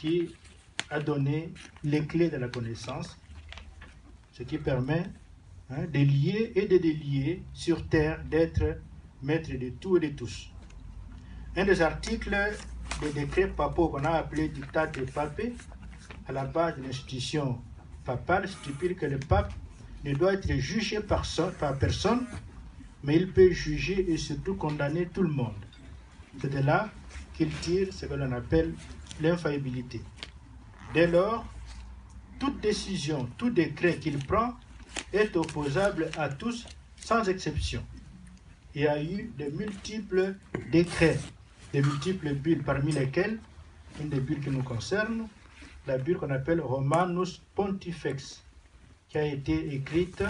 qui a donné les clés de la connaissance, ce qui permet de lier et de délier sur terre, d'être maître de tout et de tous. Un des articles des décrets papaux qu'on a appelé Dictat de Papé, à la base de l'institution papale, stipule que le pape ne doit être jugé par personne, mais il peut juger et surtout condamner tout le monde. C'est de là qu'il tire ce que l'on appelle l'infaillibilité. Dès lors, toute décision, tout décret qu'il prend est opposable à tous sans exception. Il y a eu de multiples décrets, de multiples bulles, parmi lesquelles une des bulles qui nous concerne, la bulle qu'on appelle Romanus Pontifex, qui a été écrite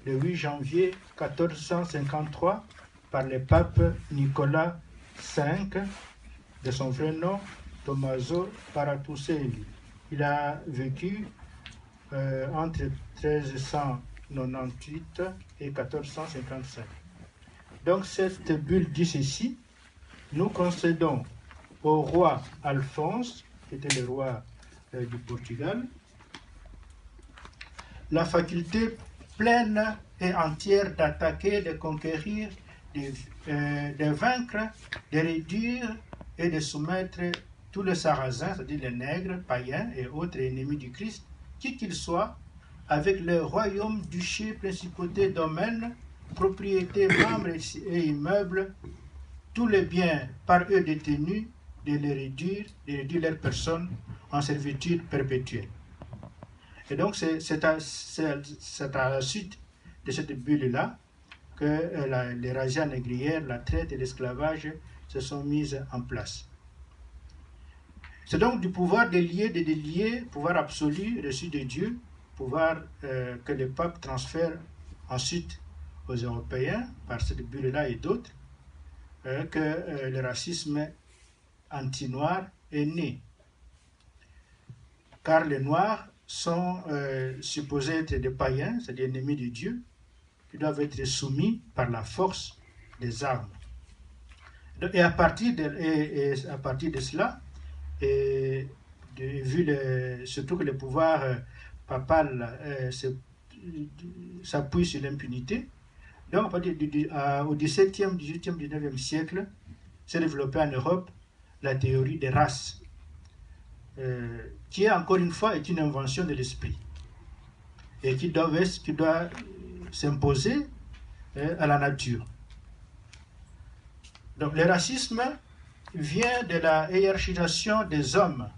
le 8 janvier 1453 par le pape Nicolas V, de son vrai nom Tommaso Paratuselli. Il a vécu entre 1398 et 1455. Donc cette bulle dit ceci: nous concédons au roi Alphonse, qui était le roi du Portugal, la faculté pleine et entière d'attaquer, de conquérir, de vaincre, de réduire et de soumettre tous les Sarrasins, c'est-à-dire les nègres, païens et autres ennemis du Christ, qui qu'ils soient, avec leurs royaumes, duchés, principautés, domaines, propriétés, membres et immeubles, tous les biens par eux détenus, de réduire leur personne en servitude perpétuelle. Et donc c'est à la suite de cette bulle-là que les razzias négrières, la traite et l'esclavage se sont mises en place. C'est donc du pouvoir délié, de délier, pouvoir absolu reçu de Dieu, pouvoir que le pape transfère ensuite aux Européens, par cette bulle-là et d'autres, que le racisme anti-noir est né. Car les Noirs sont supposés être des païens, c'est-à-dire ennemis de Dieu, qui doivent être soumis par la force des armes. Et à partir de cela, vu surtout que le pouvoir papal s'appuie sur l'impunité, donc à partir au XVIIe, XVIIIe, XIXe siècle, s'est développée en Europe la théorie des races, qui encore une fois est une invention de l'esprit et qui doit s'imposer à la nature. Donc le racisme vient de la hiérarchisation des hommes